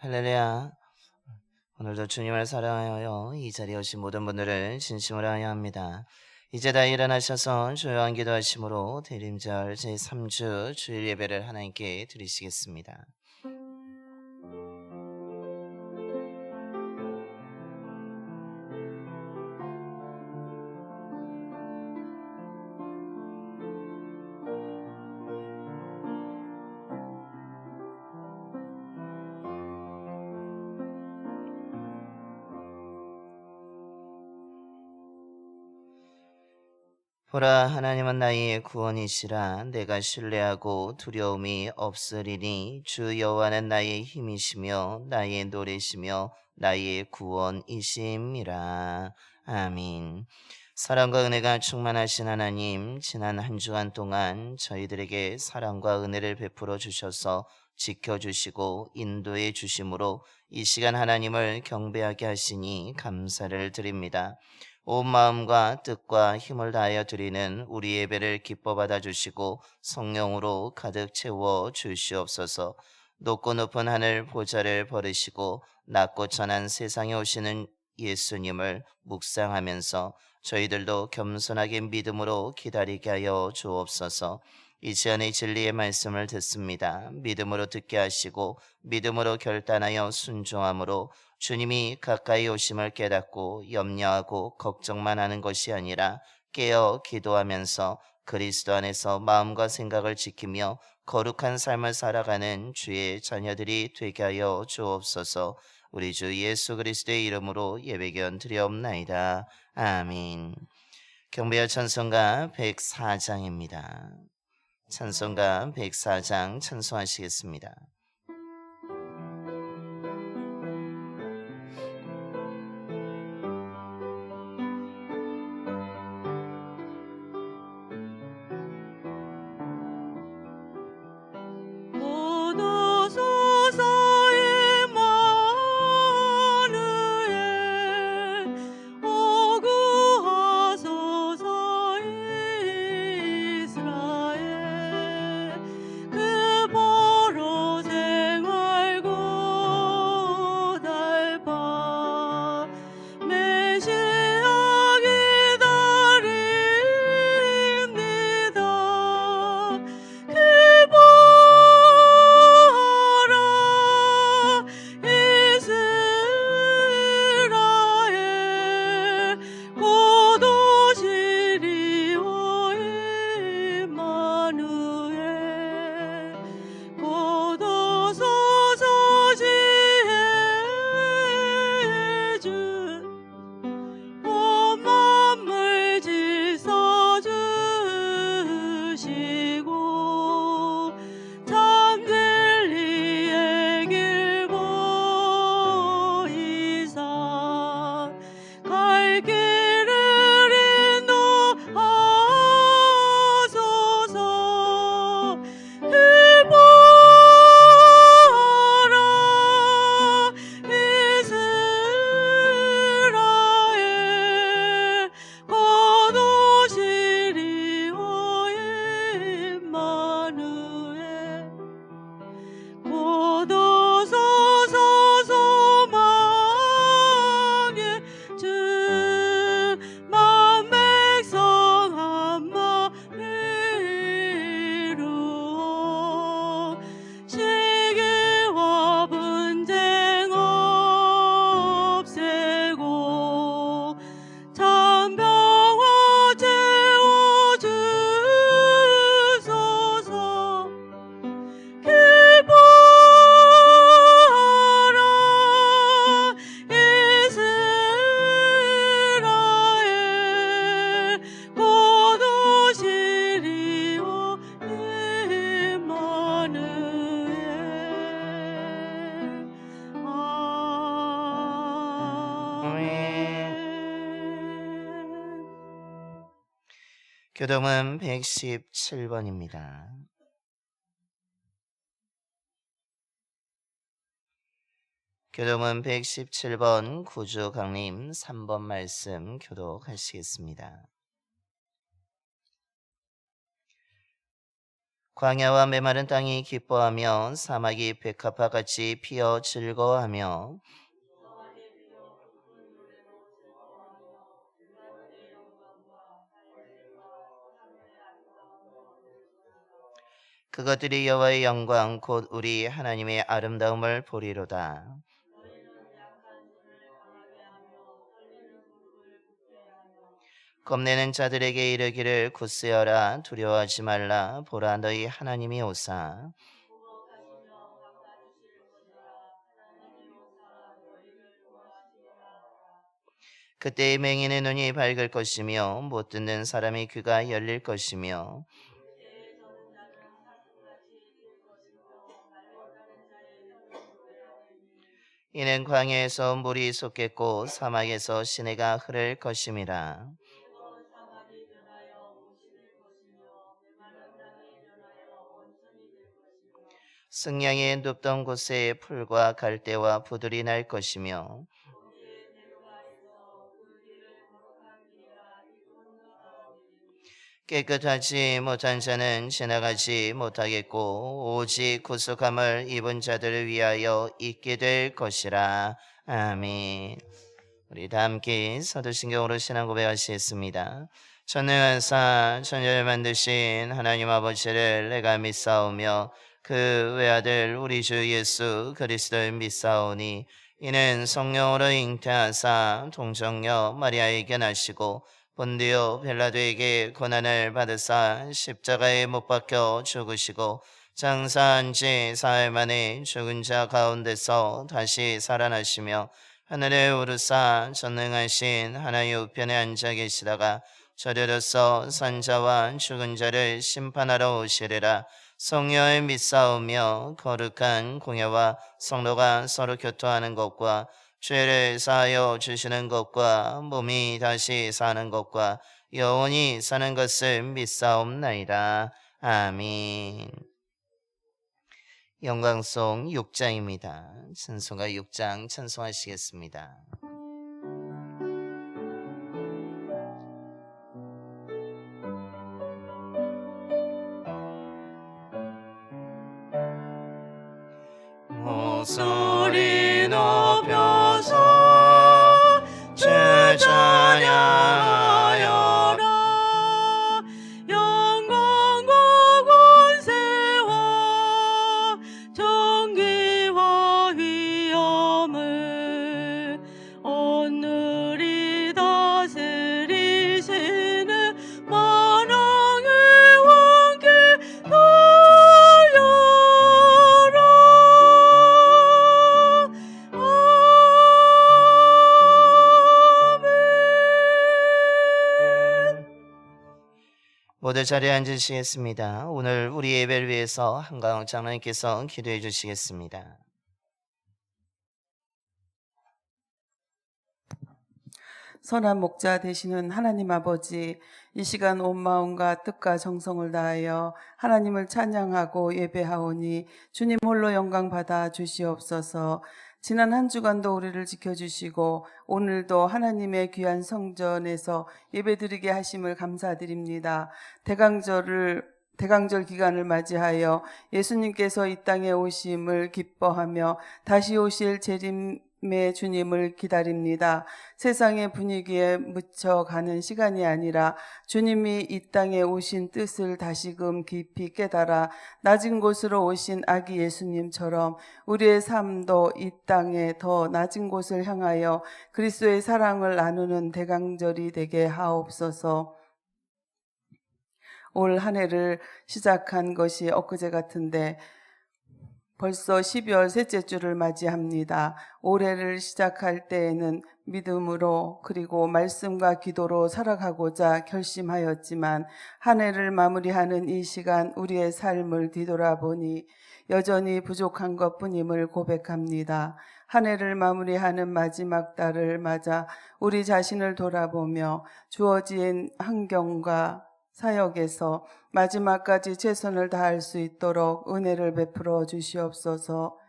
할렐루야. 오늘도 주님을 사랑하여 이 자리에 오신 모든 분들을 진심으로 환영합니다. 이제 다 일어나셔서 조용한 기도하심으로 대림절 제3주 주일 예배를 하나님께 드리시겠습니다. 보라, 하나님은 나의 구원이시라. 내가 신뢰하고 두려움이 없으리니 주 여호와는 나의 힘이시며 나의 노래시며 나의 구원이심이라. 아멘. 사랑과 은혜가 충만하신 하나님, 지난 한 주간 동안 저희들에게 사랑과 은혜를 베풀어 주셔서 지켜주시고 인도해 주심으로 이 시간 하나님을 경배하게 하시니 감사를 드립니다. 온 마음과 뜻과 힘을 다하여 드리는 우리 예배를 기뻐 받아주시고 성령으로 가득 채워 주시옵소서. 높고 높은 하늘 보좌를 버리시고 낮고 천한 세상에 오시는 예수님을 묵상하면서 저희들도 겸손하게 믿음으로 기다리게 하여 주옵소서. 이 시간에 진리의 말씀을 듣습니다. 믿음으로 듣게 하시고 믿음으로 결단하여 순종함으로 주님이 가까이 오심을 깨닫고 염려하고 걱정만 하는 것이 아니라 깨어 기도하면서 그리스도 안에서 마음과 생각을 지키며 거룩한 삶을 살아가는 주의 자녀들이 되게 하여 주옵소서. 우리 주 예수 그리스도의 이름으로 예배견 드리옵나이다. 아멘. 경배와 찬송가 104장입니다. 찬송가 104장 찬송하시겠습니다. 교동은 117번입니다. 교동은 117번 구주 강림 3번 말씀 교독하시겠습니다. 광야와 메마른 땅이 기뻐하며 사막이 백합화같이 피어 즐거워하며 그것들이 여호와의 영광 곧 우리 하나님의 아름다움을 보리로다. 겁내는 자들에게 이르기를 굳세어라 두려워하지 말라 보라 너희 하나님이 오사. 그때의 맹인의 눈이 밝을 것이며 못 듣는 사람의 귀가 열릴 것이며 이는 광야에서 물이 솟겠고 사막에서 시내가 흐를 것임이라. 승냥이 눕던 곳에 풀과 갈대와 부들이 날 것이며 깨끗하지 못한 자는 지나가지 못하겠고 오직 구속함을 입은 자들을 위하여 있게 될 것이라. 아멘. 우리 다 함께 사도신경으로 신앙 고백하시겠습니다. 전능하사 천지를 만드신 하나님 아버지를 내가 믿사오며 그 외아들 우리 주 예수 그리스도를 믿사오니 이는 성령으로 잉태하사 동정녀 마리아에게 나시고 본디오 빌라도에게 고난을 받으사 십자가에 못 박혀 죽으시고 장사한 지 사흘 만에 죽은 자 가운데서 다시 살아나시며 하늘에 오르사 전능하신 하나님 우편에 앉아 계시다가 저리로서 산자와 죽은 자를 심판하러 오시리라. 성령을 믿사오며 거룩한 공예와 성도가 서로 교토하는 것과 죄를 사하여 주시는 것과 몸이 다시 사는 것과 영원히 사는 것을 믿사옵나이다. 아멘. 영광송 6장입니다. 찬송가 6장 찬송하시겠습니다. 목소리 높여서 주 찬양하여라. 영광과 권세와 존귀와 위엄을 오늘이 다스리시는 만왕의 왕께 모두 자리에 앉으시겠습니다. 오늘 우리 예배를 위해서 한가영 장로님께서 기도해 주시겠습니다. 선한 목자 되시는 하나님 아버지, 이 시간 온 마음과 뜻과 정성을 다하여 하나님을 찬양하고 예배하오니 주님 홀로 영광 받아 주시옵소서. 지난 한 주간도 우리를 지켜주시고 오늘도 하나님의 귀한 성전에서 예배드리게 하심을 감사드립니다. 대강절 기간을 맞이하여 예수님께서 이 땅에 오심을 기뻐하며 다시 오실 재림의 주님을 기다립니다. 세상의 분위기에 묻혀가는 시간이 아니라 주님이 이 땅에 오신 뜻을 다시금 깊이 깨달아 낮은 곳으로 오신 아기 예수님처럼 우리의 삶도 이 땅에 더 낮은 곳을 향하여 그리스도의 사랑을 나누는 대강절이 되게 하옵소서. 올 한 해를 시작한 것이 엊그제 같은데 벌써 12월 셋째 주를 맞이합니다. 올해를 시작할 때에는 믿음으로 그리고 말씀과 기도로 살아가고자 결심하였지만 한 해를 마무리하는 이 시간 우리의 삶을 뒤돌아보니 여전히 부족한 것뿐임을 고백합니다. 한 해를 마무리하는 마지막 달을 맞아 우리 자신을 돌아보며 주어진 환경과 사역에서 마지막까지 최선을 다할 수 있도록 은혜를 베풀어 주시옵소서.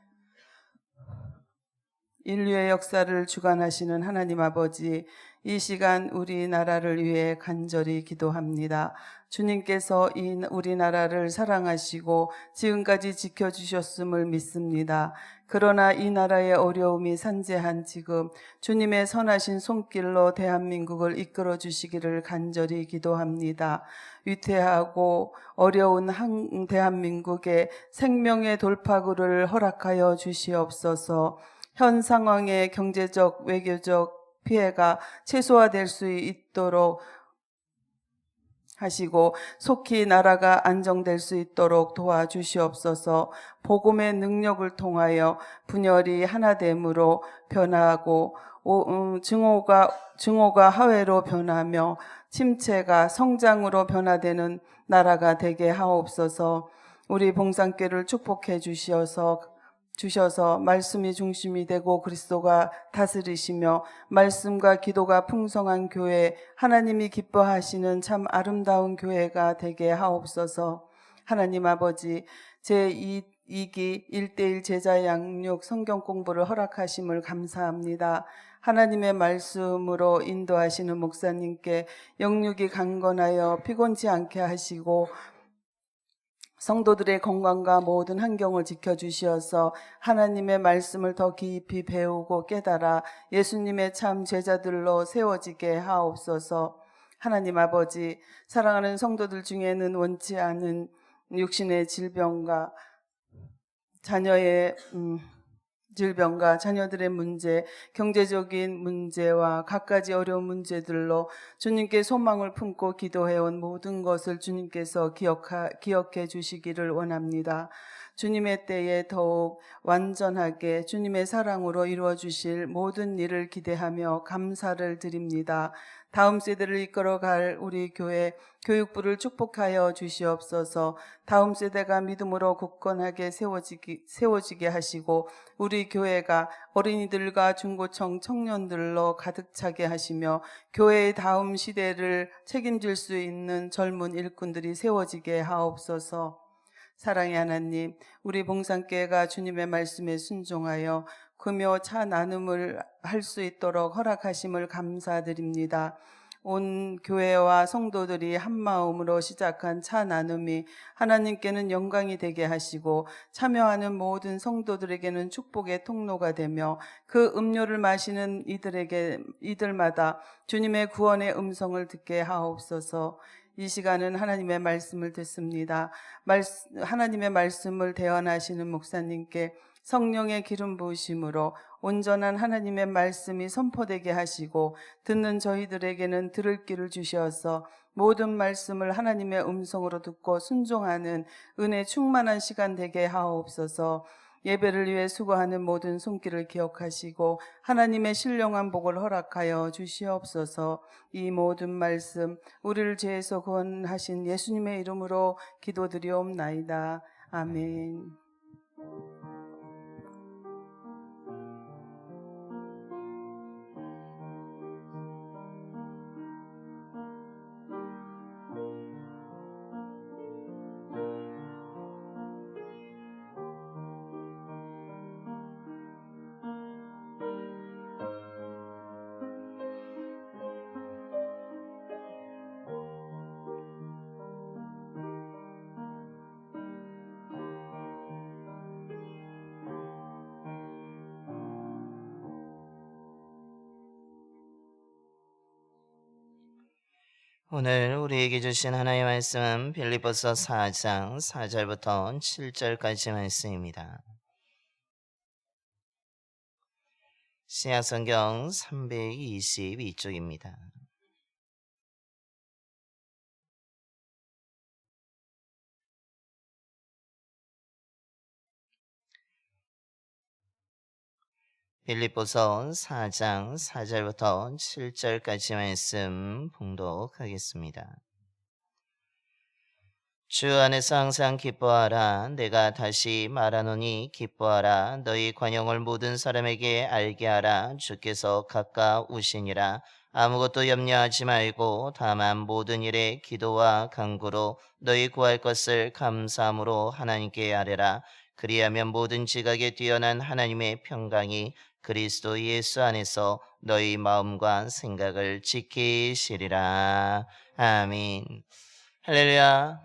인류의 역사를 주관하시는 하나님 아버지, 이 시간 우리나라를 위해 간절히 기도합니다. 주님께서 우리나라를 사랑하시고 지금까지 지켜주셨음을 믿습니다. 그러나 이 나라의 어려움이 산재한 지금 주님의 선하신 손길로 대한민국을 이끌어 주시기를 간절히 기도합니다. 위태하고 어려운 대한민국에 생명의 돌파구를 허락하여 주시옵소서. 현 상황의 경제적, 외교적 피해가 최소화될 수 있도록 하시고 속히 나라가 안정될 수 있도록 도와주시옵소서. 복음의 능력을 통하여 분열이 하나됨으로 변하고 증오가 화해로 변하며 침체가 성장으로 변화되는 나라가 되게 하옵소서. 우리 봉산교를 축복해 주셔서 말씀이 중심이 되고 그리스도가 다스리시며 말씀과 기도가 풍성한 교회, 하나님이 기뻐하시는 참 아름다운 교회가 되게 하옵소서. 하나님 아버지, 제2기 1:1 제자 양육 성경 공부를 허락하심을 감사합니다. 하나님의 말씀으로 인도하시는 목사님께 영육이 강건하여 피곤치 않게 하시고 성도들의 건강과 모든 환경을 지켜주시어서 하나님의 말씀을 더 깊이 배우고 깨달아 예수님의 참 제자들로 세워지게 하옵소서. 하나님 아버지, 사랑하는 성도들 중에는 원치 않은 육신의 질병과 자녀들의 문제, 경제적인 문제와 갖가지 어려운 문제들로 주님께 소망을 품고 기도해온 모든 것을 주님께서 기억해 주시기를 원합니다. 주님의 때에 더욱 완전하게 주님의 사랑으로 이루어 주실 모든 일을 기대하며 감사를 드립니다. 다음 세대를 이끌어갈 우리 교회 교육부를 축복하여 주시옵소서. 다음 세대가 믿음으로 굳건하게 세워지게 하시고 우리 교회가 어린이들과 중고청 청년들로 가득 차게 하시며 교회의 다음 시대를 책임질 수 있는 젊은 일꾼들이 세워지게 하옵소서. 사랑의 하나님, 우리 봉산교회가 주님의 말씀에 순종하여 금요 차 나눔을 할 수 있도록 허락하심을 감사드립니다. 온 교회와 성도들이 한 마음으로 시작한 차 나눔이 하나님께는 영광이 되게 하시고 참여하는 모든 성도들에게는 축복의 통로가 되며 그 음료를 마시는 이들마다 주님의 구원의 음성을 듣게 하옵소서. 이 시간은 하나님의 말씀을 듣습니다. 하나님의 말씀을 대언하시는 목사님께 성령의 기름 부으심으로 온전한 하나님의 말씀이 선포되게 하시고 듣는 저희들에게는 들을 길을 주셔서 모든 말씀을 하나님의 음성으로 듣고 순종하는 은혜 충만한 시간 되게 하옵소서. 예배를 위해 수고하는 모든 손길을 기억하시고 하나님의 신령한 복을 허락하여 주시옵소서. 이 모든 말씀 우리를 죄에서 구원하신 예수님의 이름으로 기도드리옵나이다. 아멘. 오늘 우리에게 주신 하나님의 말씀은 빌립보서 4장 4절부터 7절까지 말씀입니다. 신약성경 322쪽입니다. 빌립보서 4장 4절부터 7절까지 말씀 봉독하겠습니다. 주 안에서 항상 기뻐하라. 내가 다시 말하노니 기뻐하라. 너희 관용을 모든 사람에게 알게 하라. 주께서 가까우시니라. 아무것도 염려하지 말고 다만 모든 일에 기도와 간구로 너희 구할 것을 감사함으로 하나님께 아뢰라. 그리하면 모든 지각에 뛰어난 하나님의 평강이 그리스도 예수 안에서 너희 마음과 생각을 지키시리라. 아멘. 할렐루야.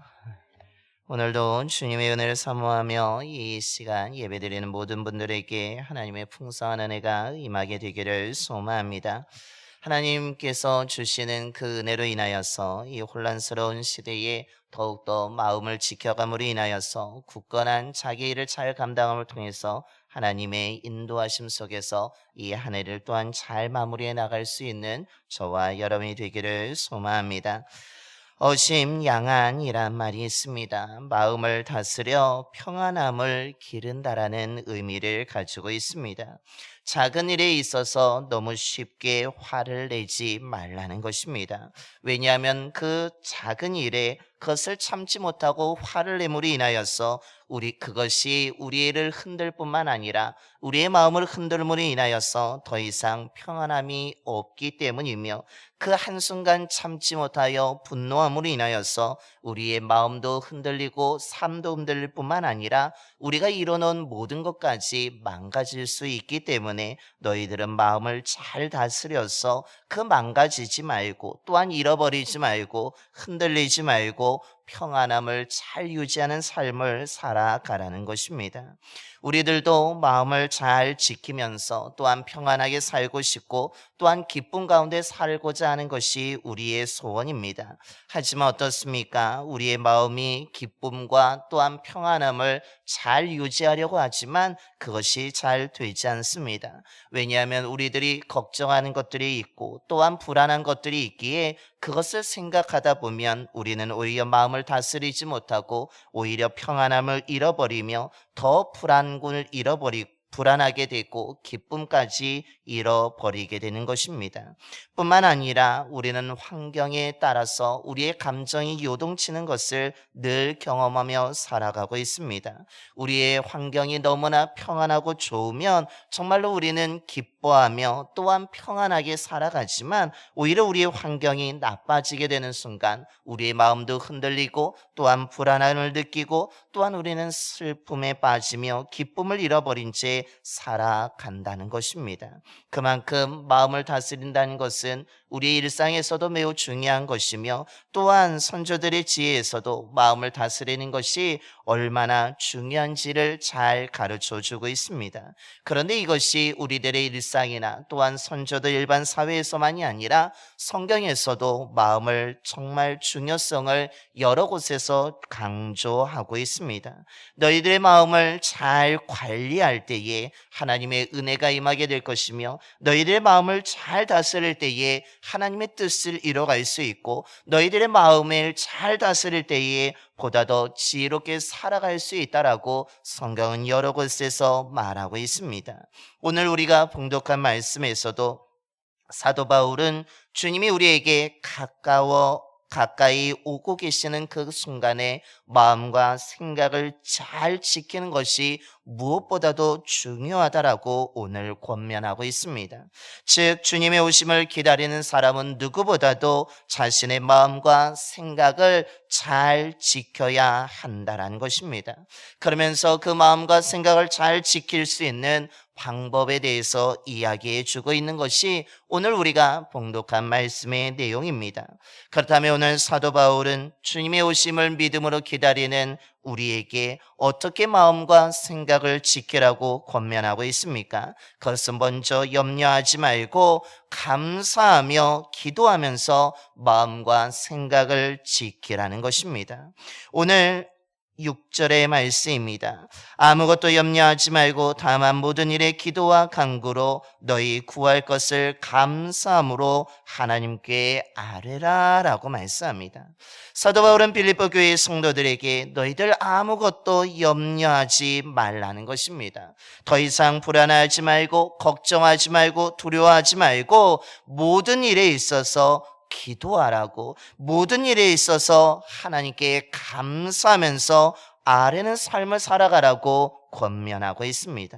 오늘도 주님의 은혜를 사모하며 이 시간 예배드리는 모든 분들에게 하나님의 풍성한 은혜가 임하게 되기를 소망합니다. 하나님께서 주시는 그 은혜로 인하여서 이 혼란스러운 시대에 더욱더 마음을 지켜감으로 인하여서 굳건한 자기 일을 잘 감당함을 통해서 하나님의 인도하심 속에서 이 한 해를 또한 잘 마무리해 나갈 수 있는 저와 여러분이 되기를 소망합니다. 어심양안이란 말이 있습니다. 마음을 다스려 평안함을 기른다라는 의미를 가지고 있습니다. 작은 일에 있어서 너무 쉽게 화를 내지 말라는 것입니다. 왜냐하면 그 작은 일에 그것을 참지 못하고 화를 내므로 인하여서 그것이 우리를 흔들 뿐만 아니라 우리의 마음을 흔들므로 인하여서 더 이상 평안함이 없기 때문이며 그 한순간 참지 못하여 분노함으로 인하여서 우리의 마음도 흔들리고 삶도 흔들릴 뿐만 아니라 우리가 이뤄놓은 모든 것까지 망가질 수 있기 때문에 너희들은 마음을 잘 다스려서 그 망가지지 말고 또한 잃어버리지 말고 흔들리지 말고 평안함을 잘 유지하는 삶을 살아가라는 것입니다. 우리들도 마음을 잘 지키면서 또한 평안하게 살고 싶고 또한 기쁨 가운데 살고자 하는 것이 우리의 소원입니다. 하지만 어떻습니까? 우리의 마음이 기쁨과 또한 평안함을 잘 유지하려고 하지만 그것이 잘 되지 않습니다. 왜냐하면 우리들이 걱정하는 것들이 있고 또한 불안한 것들이 있기에 그것을 생각하다 보면 우리는 오히려 마음을 다스리지 못하고 오히려 평안함을 잃어버리며 더 불안하게 되고 기쁨까지 잃어버리게 되는 것입니다. 뿐만 아니라 우리는 환경에 따라서 우리의 감정이 요동치는 것을 늘 경험하며 살아가고 있습니다. 우리의 환경이 너무나 평안하고 좋으면 정말로 우리는 기뻐하며 또한 평안하게 살아가지만 오히려 우리의 환경이 나빠지게 되는 순간 우리의 마음도 흔들리고 또한 불안함을 느끼고 또한 우리는 슬픔에 빠지며 기쁨을 잃어버린 채 살아간다는 것입니다. 그만큼 마음을 다스린다는 것은 우리의 일상에서도 매우 중요한 것이며 또한 선조들의 지혜에서도 마음을 다스리는 것이 얼마나 중요한지를 잘 가르쳐주고 있습니다. 그런데 이것이 우리들의 일상이나 또한 선조들 일반 사회에서만이 아니라 성경에서도 마음을 정말 중요성을 여러 곳에서 강조하고 있습니다. 너희들의 마음을 잘 관리할 때에 하나님의 은혜가 임하게 될 것이며 너희들의 마음을 잘 다스릴 때에 하나님의 뜻을 이뤄갈 수 있고 너희들의 마음을 잘 다스릴 때에 보다 더 지혜롭게 살아갈 수 있다라고 성경은 여러 곳에서 말하고 있습니다. 오늘 우리가 봉독한 말씀에서도 사도 바울은 주님이 우리에게 가까이 오고 계시는 그 순간에 마음과 생각을 잘 지키는 것이 무엇보다도 중요하다라고 오늘 권면하고 있습니다. 즉 주님의 오심을 기다리는 사람은 누구보다도 자신의 마음과 생각을 잘 지켜야 한다라는 것입니다. 그러면서 그 마음과 생각을 잘 지킬 수 있는 방법에 대해서 이야기해 주고 있는 것이 오늘 우리가 봉독한 말씀의 내용입니다. 그렇다면 오늘 사도 바울은 주님의 오심을 믿음으로 기다리는 우리에게 어떻게 마음과 생각을 지키라고 권면하고 있습니까? 그것은 먼저 염려하지 말고 감사하며 기도하면서 마음과 생각을 지키라는 것입니다. 오늘 6절의 말씀입니다. 아무것도 염려하지 말고 다만 모든 일에 기도와 간구로 너희 구할 것을 감사함으로 하나님께 아뢰라 라고 말씀합니다. 사도 바울은 빌립보 교회의 성도들에게 너희들 아무것도 염려하지 말라는 것입니다. 더 이상 불안하지 말고 걱정하지 말고 두려워하지 말고 모든 일에 있어서 기도하라고, 모든 일에 있어서 하나님께 감사하면서 아뢰는 삶을 살아가라고 권면하고 있습니다.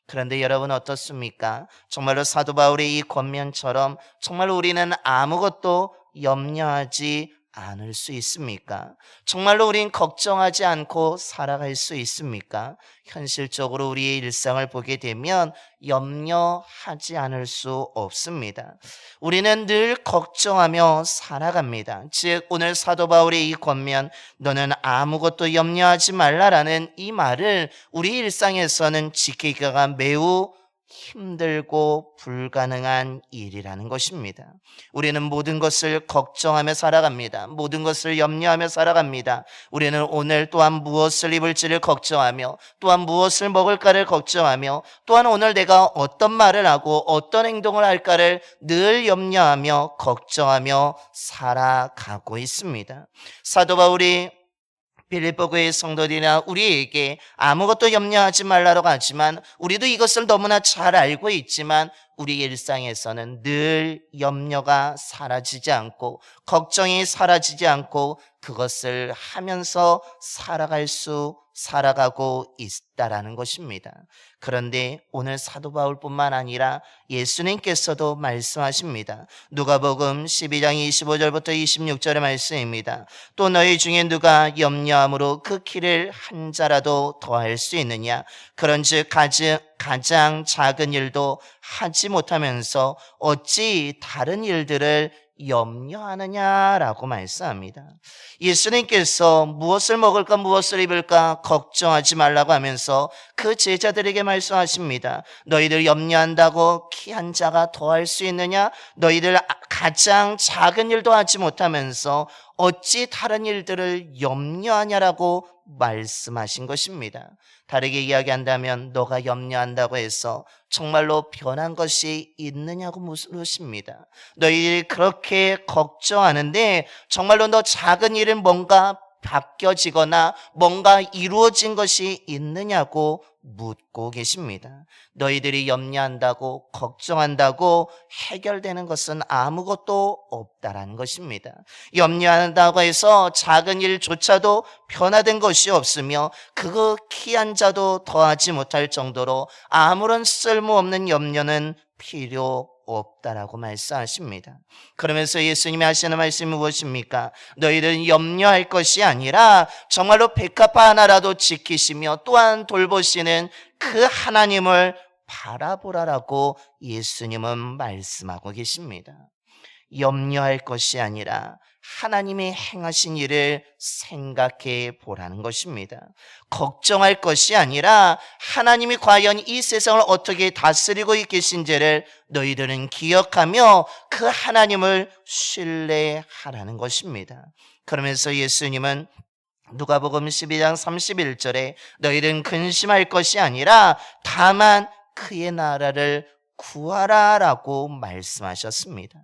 그런데 여러분 어떻습니까? 정말로 사도 바울의 이 권면처럼 정말로 우리는 아무것도 염려하지 않을 수 있습니까? 정말로 우린 걱정하지 않고 살아갈 수 있습니까? 현실적으로 우리의 일상을 보게 되면 염려하지 않을 수 없습니다. 우리는 늘 걱정하며 살아갑니다. 즉 오늘 사도 바울의 이 권면 너는 아무것도 염려하지 말라라는 이 말을 우리 일상에서는 지키기가 매우 힘들고 불가능한 일이라는 것입니다. 우리는 모든 것을 걱정하며 살아갑니다. 모든 것을 염려하며 살아갑니다. 우리는 오늘 또한 무엇을 입을지를 걱정하며 또한 무엇을 먹을까를 걱정하며 또한 오늘 내가 어떤 말을 하고 어떤 행동을 할까를 늘 염려하며 걱정하며 살아가고 있습니다. 사도 바울이 빌립보 교회 성도들이나 우리에게 아무것도 염려하지 말라고 하지만 우리도 이것을 너무나 잘 알고 있지만 우리 일상에서는 늘 염려가 사라지지 않고 걱정이 사라지지 않고 그것을 하면서 살아가고 있다라는 것입니다. 그런데 오늘 사도 바울뿐만 아니라 예수님께서도 말씀하십니다. 누가복음 12장 25절부터 26절의 말씀입니다. 또 너희 중에 누가 염려함으로 그 키를 한 자라도 더할 수 있느냐? 그런즉 가장 작은 일도 하지 못하면서 어찌 다른 일들을 염려하느냐라고 말씀합니다. 예수님께서 무엇을 먹을까 무엇을 입을까 걱정하지 말라고 하면서 그 제자들에게 말씀하십니다. 너희들 염려한다고 키 한 자가 더할 수 있느냐? 너희들 가장 작은 일도 하지 못하면서 어찌 다른 일들을 염려하냐라고 말씀하신 것입니다. 다르게 이야기한다면 너가 염려한다고 해서 정말로 변한 것이 있느냐고 물으십니다. 너희들이 그렇게 걱정하는데 정말로 너 작은 일은 뭔가 바뀌어지거나 뭔가 이루어진 것이 있느냐고 묻고 계십니다. 너희들이 염려한다고 걱정한다고 해결되는 것은 아무것도 없다라는 것입니다. 염려한다고 해서 작은 일조차도 변화된 것이 없으며 그 키 한 자도 더하지 못할 정도로 아무런 쓸모없는 염려는 필요 없다라고 말씀하십니다. 그러면서 예수님이 하시는 말씀이 무엇입니까? 너희들은 염려할 것이 아니라 정말로 백합화 하나라도 지키시며 또한 돌보시는 그 하나님을 바라보라라고 예수님은 말씀하고 계십니다. 염려할 것이 아니라 하나님이 행하신 일을 생각해 보라는 것입니다. 걱정할 것이 아니라 하나님이 과연 이 세상을 어떻게 다스리고 계신지를 너희들은 기억하며 그 하나님을 신뢰하라는 것입니다. 그러면서 예수님은 누가복음 12장 31절에 너희들은 근심할 것이 아니라 다만 그의 나라를 구하라라고 말씀하셨습니다.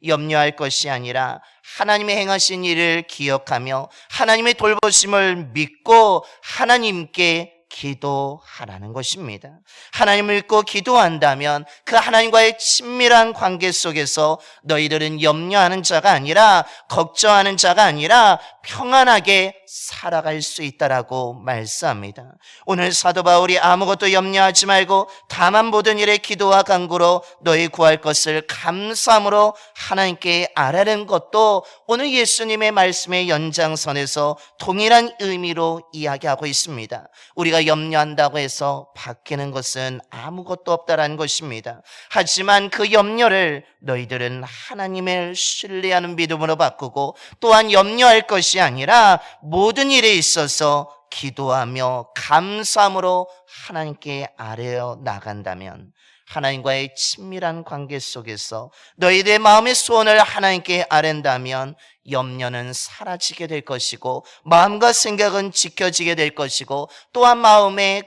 염려할 것이 아니라 하나님의 행하신 일을 기억하며 하나님의 돌보심을 믿고 하나님께 기도하라는 것입니다. 하나님을 믿고 기도한다면 그 하나님과의 친밀한 관계 속에서 너희들은 염려하는 자가 아니라 걱정하는 자가 아니라 평안하게 살아갈 수 있다라고 말씀합니다. 오늘 사도 바울이 아무것도 염려하지 말고 다만 모든 일에 기도와 간구로 너희 구할 것을 감사함으로 하나님께 아뢰는 것도 오늘 예수님의 말씀의 연장선에서 동일한 의미로 이야기하고 있습니다. 우리가 염려한다고 해서 바뀌는 것은 아무것도 없다라는 것입니다. 하지만 그 염려를 너희들은 하나님을 신뢰하는 믿음으로 바꾸고 또한 염려할 것이 아니라 모든 일에 있어서 기도하며 감사함으로 하나님께 아뢰어 나간다면 하나님과의 친밀한 관계 속에서 너희들의 마음의 소원을 하나님께 아랜다면 염려는 사라지게 될 것이고 마음과 생각은 지켜지게 될 것이고 또한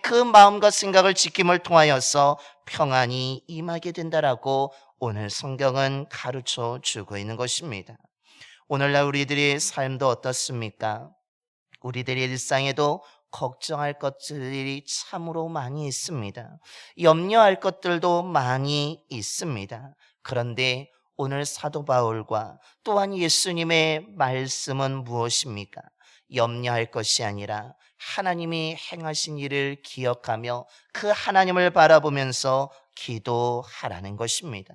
그 마음과 생각을 지킴을 통하여서 평안이 임하게 된다라고 오늘 성경은 가르쳐 주고 있는 것입니다. 오늘날 우리들의 삶도 어떻습니까? 우리들의 일상에도 걱정할 것들이 참으로 많이 있습니다. 염려할 것들도 많이 있습니다. 그런데 오늘 사도 바울과 또한 예수님의 말씀은 무엇입니까? 염려할 것이 아니라 하나님이 행하신 일을 기억하며 그 하나님을 바라보면서 기도하라는 것입니다.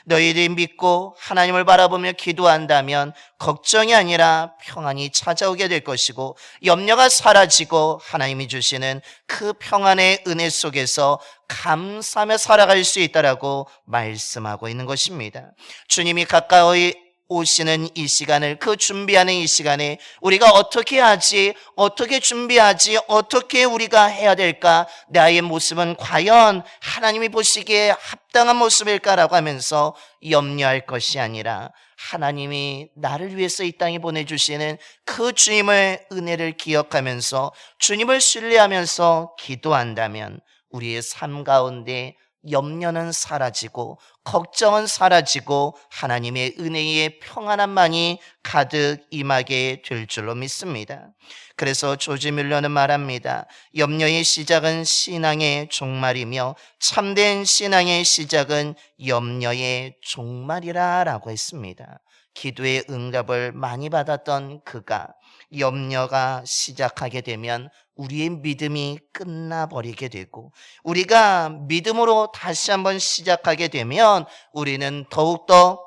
너희들이 믿고 하나님을 바라보며 기도한다면 걱정이 아니라 평안이 찾아오게 될 것이고 염려가 사라지고 하나님이 주시는 그 평안의 은혜 속에서 감사하며 살아갈 수 있다라고 말씀하고 있는 것입니다. 주님이 가까이 오시는 이 시간을, 그 준비하는 이 시간에 우리가 어떻게 하지, 어떻게 준비하지, 어떻게 우리가 해야 될까, 나의 모습은 과연 하나님이 보시기에 합당한 모습일까라고 하면서 염려할 것이 아니라 하나님이 나를 위해서 이 땅에 보내주시는 그 주님의 은혜를 기억하면서 주님을 신뢰하면서 기도한다면 우리의 삶 가운데 염려는 사라지고 걱정은 사라지고 하나님의 은혜의 평안함만이 가득 임하게 될 줄로 믿습니다. 그래서 조지 뮬러는 말합니다. 염려의 시작은 신앙의 종말이며 참된 신앙의 시작은 염려의 종말이라 라고 했습니다. 기도의 응답을 많이 받았던 그가 염려가 시작하게 되면 우리의 믿음이 끝나버리게 되고 우리가 믿음으로 다시 한번 시작하게 되면 우리는 더욱더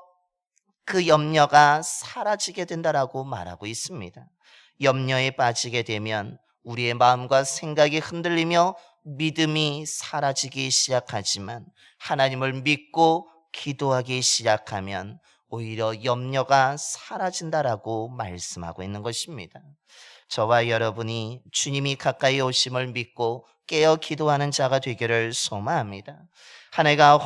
그 염려가 사라지게 된다라고 말하고 있습니다. 염려에 빠지게 되면 우리의 마음과 생각이 흔들리며 믿음이 사라지기 시작하지만 하나님을 믿고 기도하기 시작하면 오히려 염려가 사라진다라고 말씀하고 있는 것입니다. 저와 여러분이 주님이 가까이 오심을 믿고 깨어 기도하는 자가 되기를 소망합니다. 한 해가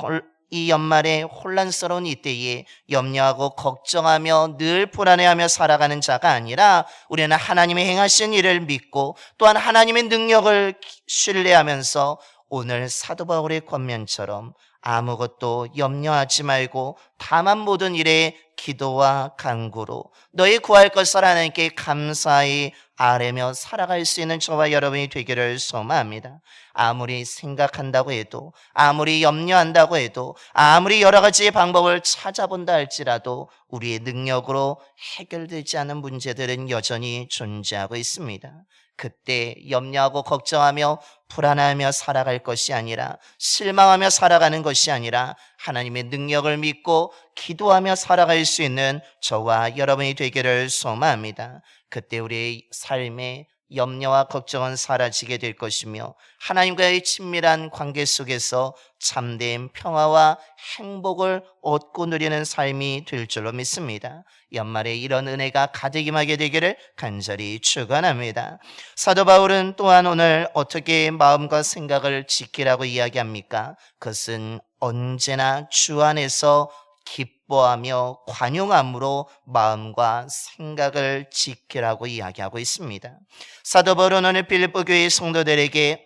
이 연말에 혼란스러운 이때에 염려하고 걱정하며 늘 불안해하며 살아가는 자가 아니라 우리는 하나님의 행하신 일을 믿고 또한 하나님의 능력을 신뢰하면서 오늘 사도 바울의 권면처럼 아무것도 염려하지 말고 다만 모든 일에 기도와 간구로 너희 구할 것을 하나님께 감사히 아뢰며 살아갈 수 있는 저와 여러분이 되기를 소망합니다. 아무리 생각한다고 해도, 아무리 염려한다고 해도, 아무리 여러 가지의 방법을 찾아본다 할지라도 우리의 능력으로 해결되지 않은 문제들은 여전히 존재하고 있습니다. 그때 염려하고 걱정하며 불안하며 살아갈 것이 아니라, 실망하며 살아가는 것이 아니라 하나님의 능력을 믿고 기도하며 살아갈 수 있는 저와 여러분이 되기를 소망합니다. 그때 우리의 삶에 염려와 걱정은 사라지게 될 것이며 하나님과의 친밀한 관계 속에서 참된 평화와 행복을 얻고 누리는 삶이 될 줄로 믿습니다. 연말에 이런 은혜가 가득 임하게 되기를 간절히 축원합니다. 사도 바울은 또한 오늘 어떻게 마음과 생각을 지키라고 이야기합니까? 그것은 언제나 주 안에서 기뻐하며 관용함으로 마음과 생각을 지키라고 이야기하고 있습니다. 사도 바울은 오늘 빌립보 교회 성도들에게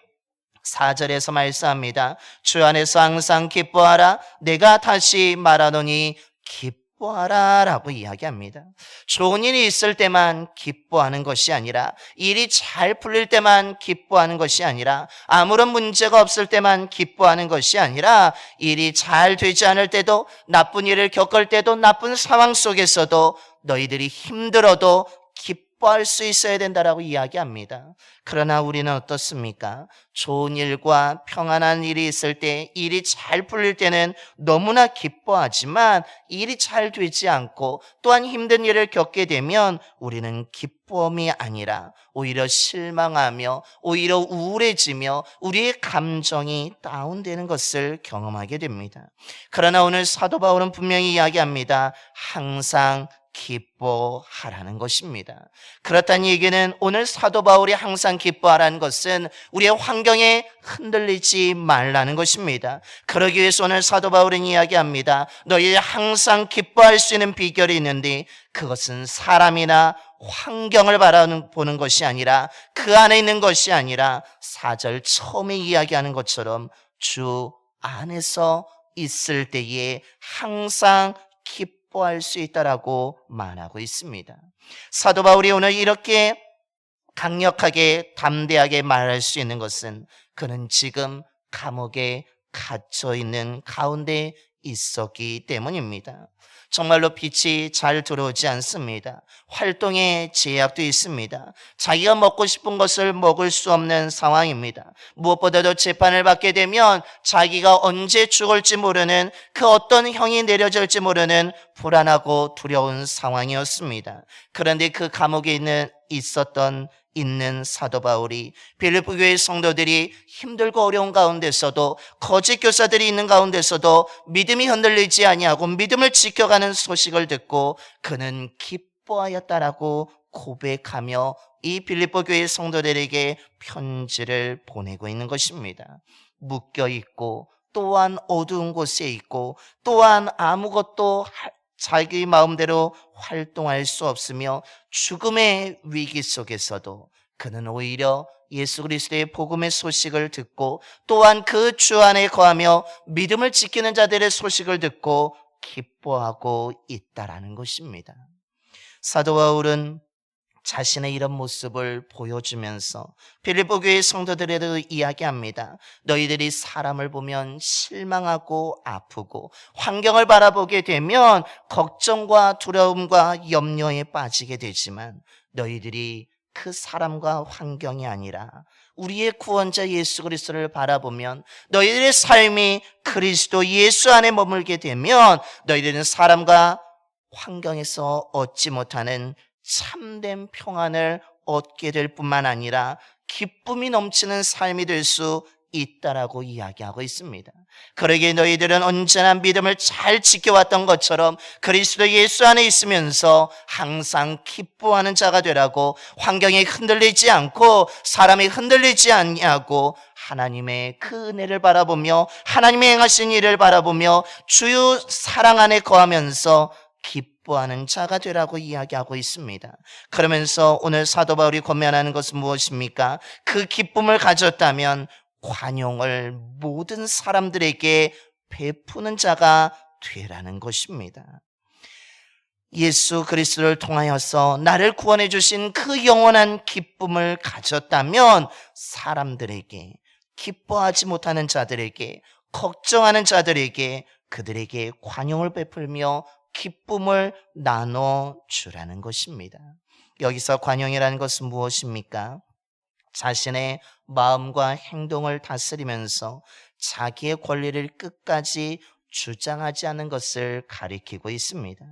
4절에서 말씀합니다. 주 안에서 항상 기뻐하라. 내가 다시 말하노니 기뻐하라 라고 이야기합니다. 좋은 일이 있을 때만 기뻐하는 것이 아니라, 일이 잘 풀릴 때만 기뻐하는 것이 아니라, 아무런 문제가 없을 때만 기뻐하는 것이 아니라, 일이 잘 되지 않을 때도, 나쁜 일을 겪을 때도, 나쁜 상황 속에서도 너희들이 힘들어도 기뻐할 수 있어야 된다라고 이야기합니다. 그러나 우리는 어떻습니까? 좋은 일과 평안한 일이 있을 때, 일이 잘 풀릴 때는 너무나 기뻐하지만 일이 잘 되지 않고 또한 힘든 일을 겪게 되면 우리는 기쁨이 아니라 오히려 실망하며 오히려 우울해지며 우리의 감정이 다운되는 것을 경험하게 됩니다. 그러나 오늘 사도 바울은 분명히 이야기합니다. 항상 기뻐하라는 것입니다. 그렇다는 얘기는 오늘 사도 바울이 항상 기뻐하라는 것은 우리의 환경에 흔들리지 말라는 것입니다. 그러기 위해서 오늘 사도 바울은 이야기합니다. 너희 항상 기뻐할 수 있는 비결이 있는데 그것은 사람이나 환경을 바라보는 것이 아니라, 그 안에 있는 것이 아니라 4절 처음에 이야기하는 것처럼 주 안에서 있을 때에 항상 기뻐할 수 있다라고 말하고 있습니다. 사도 바울이 오늘 이렇게 강력하게 담대하게 말할 수 있는 것은 그는 지금 감옥에 갇혀 있는 가운데 있었기 때문입니다. 정말로 빛이 잘 들어오지 않습니다. 활동에 제약도 있습니다. 자기가 먹고 싶은 것을 먹을 수 없는 상황입니다. 무엇보다도 재판을 받게 되면 자기가 언제 죽을지 모르는, 그 어떤 형이 내려질지 모르는 불안하고 두려운 상황이었습니다. 그런데 그 감옥에 있는 사도 바울이 빌립보 교회 성도들이 힘들고 어려운 가운데서도, 거짓 교사들이 있는 가운데서도 믿음이 흔들리지 아니하고 믿음을 지켜가는 소식을 듣고 그는 기뻐하였다라고 고백하며 이 빌립보 교회 성도들에게 편지를 보내고 있는 것입니다. 묶여 있고, 또한 어두운 곳에 있고, 또한 아무것도 자기 마음대로 활동할 수 없으며 죽음의 위기 속에서도 그는 오히려 예수 그리스도의 복음의 소식을 듣고, 또한 그 주 안에 거하며 믿음을 지키는 자들의 소식을 듣고 기뻐하고 있다라는 것입니다. 사도 바울은 자신의 이런 모습을 보여주면서 빌립보 교회 성도들에도 이야기합니다. 너희들이 사람을 보면 실망하고 아프고 환경을 바라보게 되면 걱정과 두려움과 염려에 빠지게 되지만, 너희들이 그 사람과 환경이 아니라 우리의 구원자 예수 그리스도를 바라보면, 너희들의 삶이 그리스도 예수 안에 머물게 되면 너희들은 사람과 환경에서 얻지 못하는 참된 평안을 얻게 될 뿐만 아니라 기쁨이 넘치는 삶이 될 수 있다라고 이야기하고 있습니다. 그러기에 너희들은 언제나 믿음을 잘 지켜왔던 것처럼 그리스도 예수 안에 있으면서 항상 기뻐하는 자가 되라고, 환경에 흔들리지 않고 사람이 흔들리지 않냐고 하나님의 그 은혜를 바라보며 하나님의 행하신 일을 바라보며 주의 사랑 안에 거하면서 기뻐하는 자가 되라고 이야기하고 있습니다. 그러면서 오늘 사도 바울이 권면하는 것은 무엇입니까? 그 기쁨을 가졌다면 관용을 모든 사람들에게 베푸는 자가 되라는 것입니다. 예수 그리스도를 통하여서 나를 구원해 주신 그 영원한 기쁨을 가졌다면 사람들에게, 기뻐하지 못하는 자들에게, 걱정하는 자들에게, 그들에게 관용을 베풀며 기쁨을 나눠주라는 것입니다. 여기서 관용이라는 것은 무엇입니까? 자신의 마음과 행동을 다스리면서 자기의 권리를 끝까지 주장하지 않는 것을 가리키고 있습니다.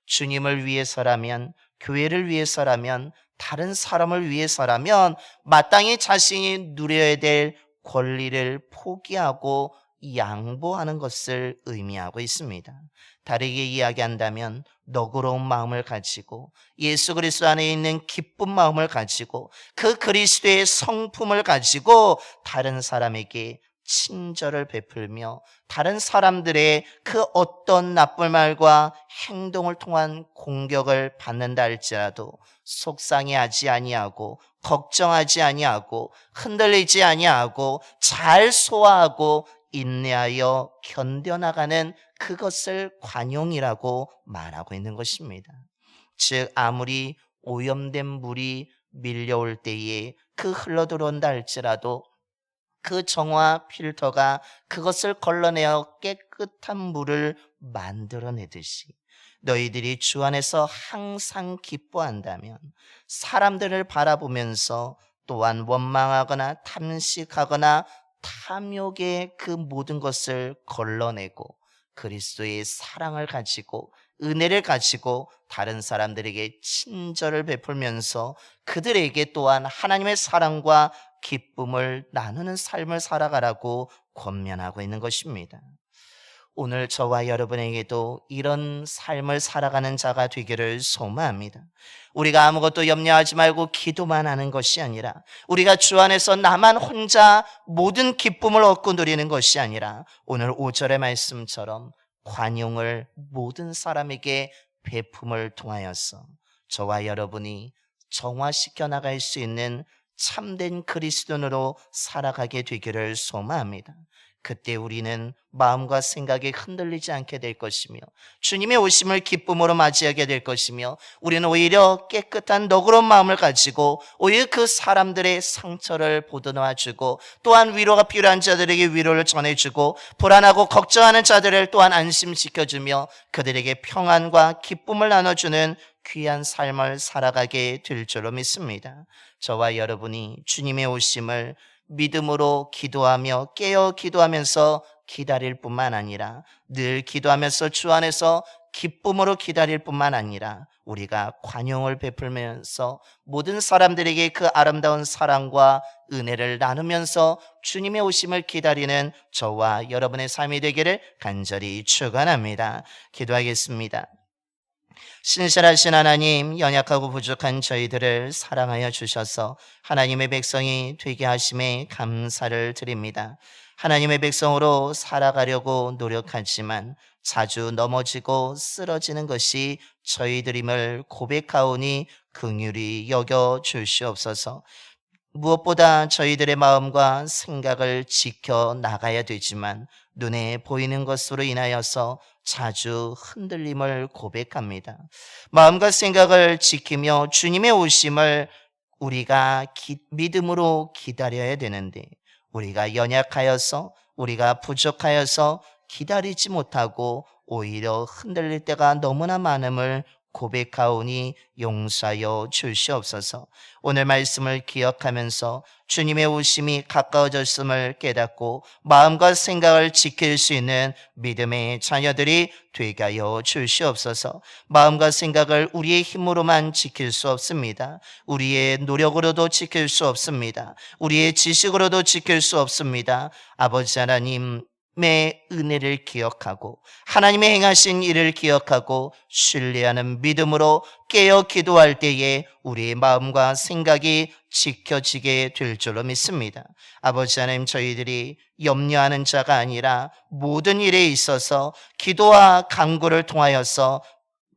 주님을 위해서라면, 교회를 위해서라면, 다른 사람을 위해서라면 마땅히 자신이 누려야 될 권리를 포기하고 양보하는 것을 의미하고 있습니다. 다르게 이야기한다면 너그러운 마음을 가지고 예수 그리스도 안에 있는 기쁜 마음을 가지고 그 그리스도의 성품을 가지고 다른 사람에게 친절을 베풀며 다른 사람들의 그 어떤 나쁜 말과 행동을 통한 공격을 받는다 할지라도 속상해하지 아니하고 걱정하지 아니하고 흔들리지 아니하고 잘 소화하고 인내하여 견뎌나가는 그것을 관용이라고 말하고 있는 것입니다. 즉 아무리 오염된 물이 밀려올 때에 그 흘러들어온다 할지라도 그 정화 필터가 그것을 걸러내어 깨끗한 물을 만들어내듯이 너희들이 주 안에서 항상 기뻐한다면 사람들을 바라보면서 또한 원망하거나 탐식하거나 탐욕의 그 모든 것을 걸러내고 그리스도의 사랑을 가지고 은혜를 가지고 다른 사람들에게 친절을 베풀면서 그들에게 또한 하나님의 사랑과 기쁨을 나누는 삶을 살아가라고 권면하고 있는 것입니다. 오늘 저와 여러분에게도 이런 삶을 살아가는 자가 되기를 소망합니다. 우리가 아무것도 염려하지 말고 기도만 하는 것이 아니라, 우리가 주 안에서 나만 혼자 모든 기쁨을 얻고 누리는 것이 아니라 오늘 5절의 말씀처럼 관용을 모든 사람에게 베품을 통하여서 저와 여러분이 정화시켜 나갈 수 있는 참된 그리스도인으로 살아가게 되기를 소망합니다. 그때 우리는 마음과 생각이 흔들리지 않게 될 것이며 주님의 오심을 기쁨으로 맞이하게 될 것이며 우리는 오히려 깨끗한 너그러운 마음을 가지고 오히려 그 사람들의 상처를 보듬어주고 또한 위로가 필요한 자들에게 위로를 전해주고 불안하고 걱정하는 자들을 또한 안심시켜주며 그들에게 평안과 기쁨을 나눠주는 귀한 삶을 살아가게 될 줄로 믿습니다. 저와 여러분이 주님의 오심을 믿음으로 기도하며 깨어 기도하면서 기다릴 뿐만 아니라 늘 기도하면서 주 안에서 기쁨으로 기다릴 뿐만 아니라 우리가 관용을 베풀면서 모든 사람들에게 그 아름다운 사랑과 은혜를 나누면서 주님의 오심을 기다리는 저와 여러분의 삶이 되기를 간절히 축원합니다. 기도하겠습니다. 신실하신 하나님, 연약하고 부족한 저희들을 사랑하여 주셔서 하나님의 백성이 되게 하심에 감사를 드립니다. 하나님의 백성으로 살아가려고 노력하지만 자주 넘어지고 쓰러지는 것이 저희들임을 고백하오니 긍휼히 여겨 주시옵소서. 무엇보다 저희들의 마음과 생각을 지켜 나가야 되지만 눈에 보이는 것으로 인하여서 자주 흔들림을 고백합니다. 마음과 생각을 지키며 주님의 오심을 우리가 믿음으로 기다려야 되는데 우리가 연약하여서 우리가 부족하여서 기다리지 못하고 오히려 흔들릴 때가 너무나 많음을 고백하오니 용서하여 주시옵소서. 오늘 말씀을 기억하면서 주님의 오심이 가까워졌음을 깨닫고 마음과 생각을 지킬 수 있는 믿음의 자녀들이 되게 하여 주시옵소서. 마음과 생각을 우리의 힘으로만 지킬 수 없습니다. 우리의 노력으로도 지킬 수 없습니다. 우리의 지식으로도 지킬 수 없습니다. 아버지 하나님, 의 은혜를 기억하고 하나님의 행하신 일을 기억하고 신뢰하는 믿음으로 깨어 기도할 때에 우리의 마음과 생각이 지켜지게 될 줄로 믿습니다. 아버지 하나님, 저희들이 염려하는 자가 아니라 모든 일에 있어서 기도와 간구를 통하여서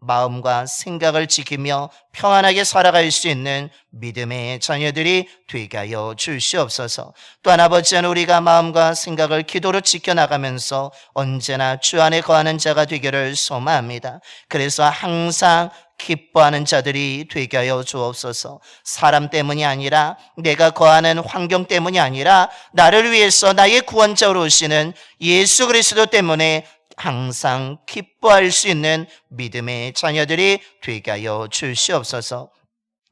마음과 생각을 지키며 평안하게 살아갈 수 있는 믿음의 자녀들이 되게 하여 주시옵소서. 또한 아버지 하나님, 우리가 마음과 생각을 기도로 지켜나가면서 언제나 주 안에 거하는 자가 되기를 소망합니다. 그래서 항상 기뻐하는 자들이 되게 하여 주옵소서. 사람 때문이 아니라 내가 거하는 환경 때문이 아니라 나를 위해서 나의 구원자로 오시는 예수 그리스도 때문에 항상 기뻐할 수 있는 믿음의 자녀들이 되게 하여 주시옵소서.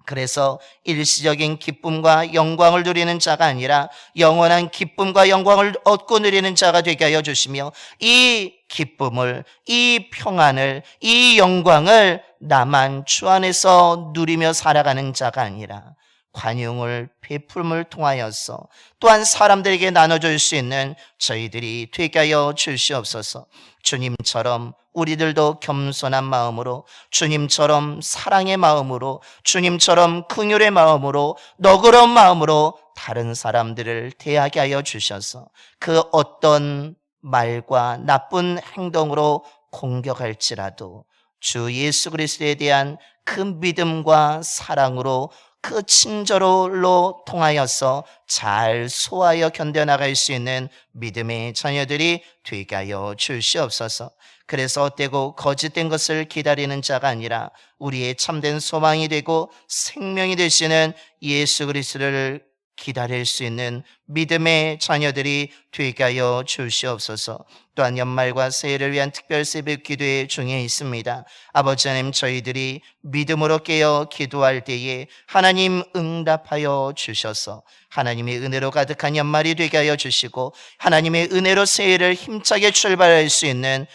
그래서 일시적인 기쁨과 영광을 누리는 자가 아니라 영원한 기쁨과 영광을 얻고 누리는 자가 되게 하여 주시며 이 기쁨을, 이 평안을, 이 영광을 나만 주 안에서 누리며 살아가는 자가 아니라 관용을 베풀음을 통하여서 또한 사람들에게 나눠줄 수 있는 저희들이 되게 하여 주시옵소서. 주님처럼 우리들도 겸손한 마음으로, 주님처럼 사랑의 마음으로, 주님처럼 긍휼의 마음으로, 너그러운 마음으로 다른 사람들을 대하게 하여 주셔서 그 어떤 말과 나쁜 행동으로 공격할지라도 주 예수 그리스도에 대한 그 믿음과 사랑으로 그 친절로 통하여서 잘 소화하여 견뎌나갈 수 있는 믿음의 자녀들이 되게 하여 주시옵소서. 그래서 헛되고 거짓된 것을 기다리는 자가 아니라 우리의 참된 소망이 되고 생명이 되시는 예수 그리스도를 기다릴 수 있는 믿음의 자녀들이 되게 하여 주시옵소서. 또한 연말과 새해를 위한 특별 새벽 기도회 중에 있습니다. 아버지 하나님, 저희들이 믿음으로 깨어 기도할 때에 하나님 응답하여 주셔서 하나님의 은혜로 가득한 연말이 되게 하여 주시고 하나님의 은혜로 새해를 힘차게 출발할 수 있는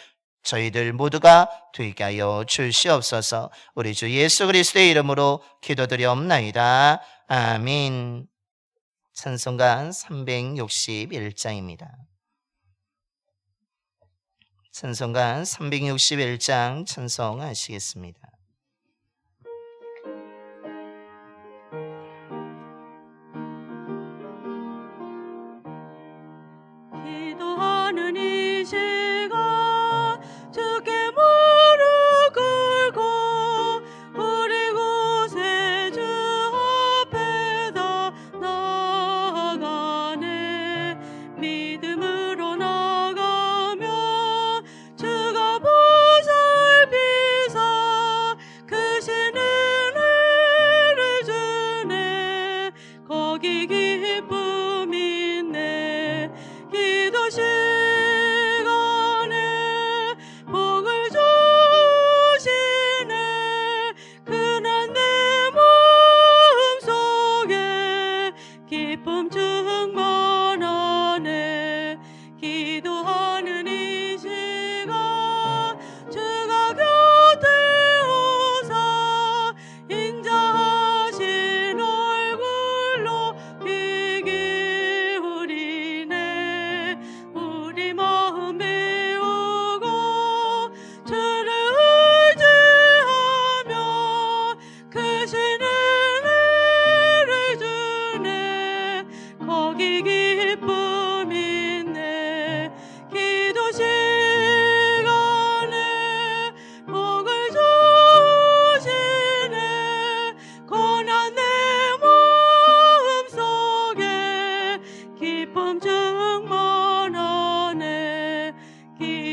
저희들 모두가 되게 하여 주시옵소서. 우리 주 예수 그리스도의 이름으로 기도드리옵나이다. 아멘. 찬송가 361장입니다. 찬송가 361장 찬송하시겠습니다. 기도하는 이 시간 주께 무릎 꿇고 우리 구세주 앞에서 나아가네. 믿음으로 나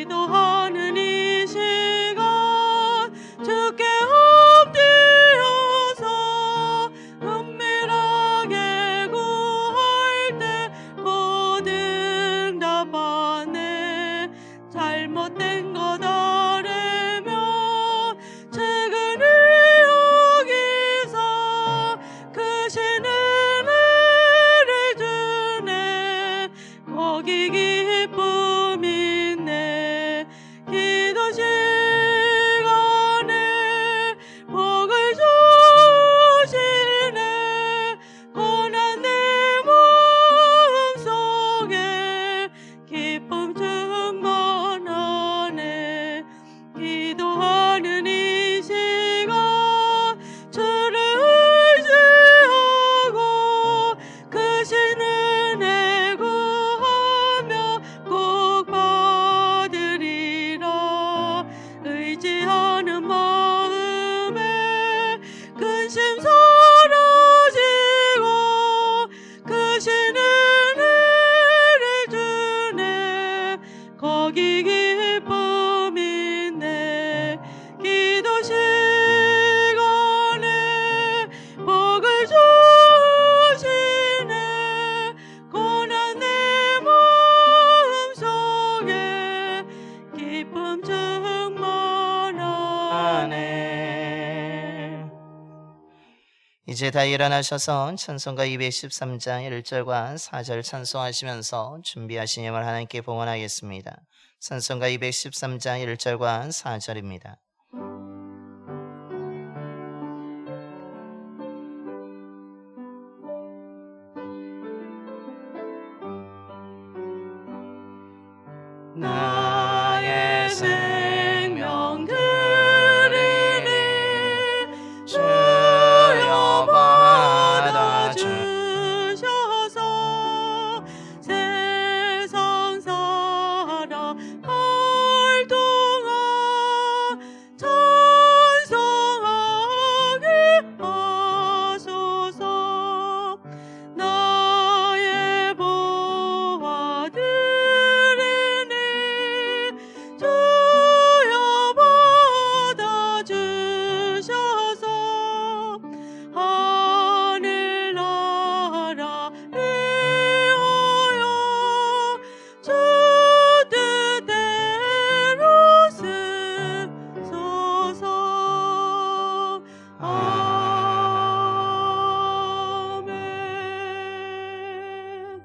기도하는 이 시간 주께 엎드려서 은밀하게 구할 때 곧 응답하네. 잘못된 것 아뢰면 최근에 여기서 크신 은혜를 주네. 거기 기쁨 있네. 기도 시간에 복을 주시네. 고난 내 마음속에 기쁨 충만하네. 기도하는 이 시간 주를 의지하고 크신 은혜 구하며 꼭 받으리라. 의지하는 마음에 근심 사라지고 크신 은혜를 주네. 거기 기쁨 있네. 기도 시간에 복을 주시네. 고난 내 마음속에 기쁨 충만하네. 이제 다 일어나셔서 찬송가 213장 1절과 4절 찬송하시면서 준비하신 힘을 하나님께 봉헌하겠습니다. 찬송가 213장 1절과 4절입니다. 나의 생명 드리니 주여 받아주셔서 세상 살아갈 동안 찬송하게 하소서. 나의 보아 드리니 주여 받아주셔서 하늘나라 위하여 주 뜻대로 쓰소서. 아멘.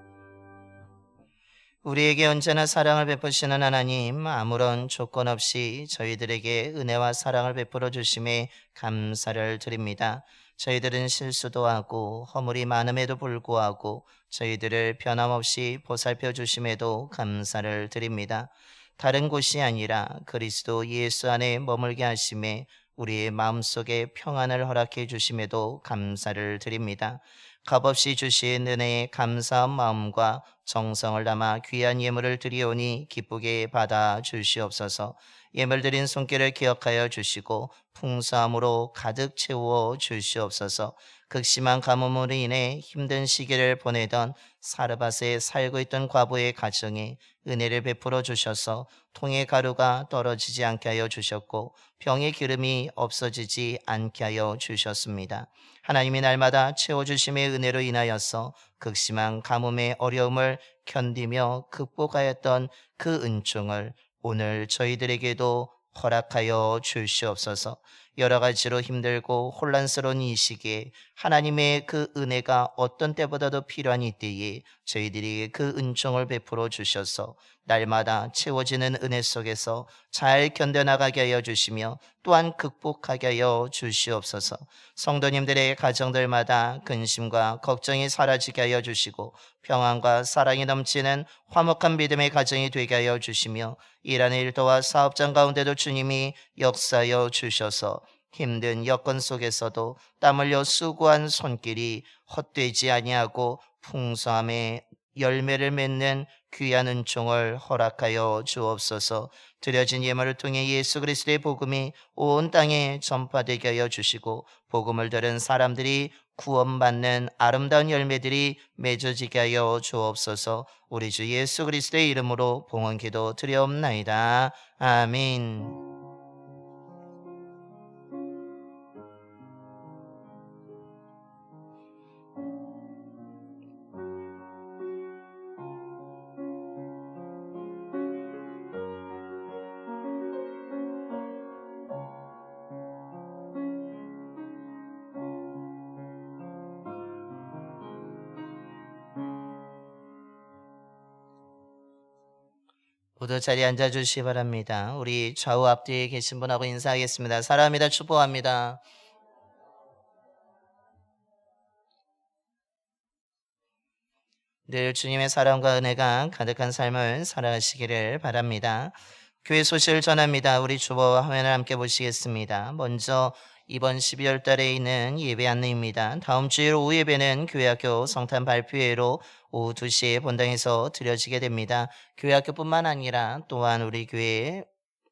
우리에게 언제나 사랑을 베푸시는 하나님, 아무런 조건 없이 저희들에게 은혜와 사랑을 베풀어 주심에 감사를 드립니다. 저희들은 실수도 하고 허물이 많음에도 불구하고 저희들을 변함없이 보살펴 주심에도 감사를 드립니다. 다른 곳이 아니라 그리스도 예수 안에 머물게 하심에 우리의 마음속에 평안을 허락해 주심에도 감사를 드립니다. 값없이 주신 은혜에 감사한 마음과 정성을 담아 귀한 예물을 드리오니 기쁘게 받아 주시옵소서. 예물 드린 손길을 기억하여 주시고 풍성함으로 가득 채워 주시옵소서. 극심한 가뭄으로 인해 힘든 시기를 보내던 사르밧에 살고 있던 과부의 가정에 은혜를 베풀어 주셔서 통의 가루가 떨어지지 않게 하여 주셨고 병의 기름이 없어지지 않게 하여 주셨습니다. 하나님이 날마다 채워주심의 은혜로 인하여서 극심한 가뭄의 어려움을 견디며 극복하였던 그 은총을 오늘 저희들에게도 허락하여 주시옵소서. 여러 가지로 힘들고 혼란스러운 이 시기에 하나님의 그 은혜가 어떤 때보다도 필요한 이때에 저희들이 그 은총을 베풀어 주셔서 날마다 채워지는 은혜 속에서 잘 견뎌나가게 하여 주시며 또한 극복하게 하여 주시옵소서. 성도님들의 가정들마다 근심과 걱정이 사라지게 하여 주시고 평안과 사랑이 넘치는 화목한 믿음의 가정이 되게 하여 주시며 일하는 일터와 사업장 가운데도 주님이 역사하여 주셔서 힘든 여건 속에서도 땀 흘려 수고한 손길이 헛되지 아니하고 풍성함에 열매를 맺는 귀한 은총을 허락하여 주옵소서. 드려진 예물을 통해 예수 그리스도의 복음이 온 땅에 전파되게 하여 주시고 복음을 들은 사람들이 구원받는 아름다운 열매들이 맺어지게 하여 주옵소서. 우리 주 예수 그리스도의 이름으로 봉헌기도 드려옵나이다. 아멘. 모두 자리에 앉아주시기 바랍니다. 우리 좌우 앞뒤에 계신 분하고 인사하겠습니다. 사랑합니다. 축복합니다. 늘 주님의 사랑과 은혜가 가득한 삶을 살아가시기를 바랍니다. 교회 소식을 전합니다. 우리 주보와 화면을 함께 보시겠습니다. 먼저 이번 12월 달에 있는 예배 안내입니다. 다음 주일 오후 예배는 교회학교 성탄 발표회로 오후 2시에 본당에서 드려지게 됩니다. 교회학교뿐만 아니라 또한 우리 교회에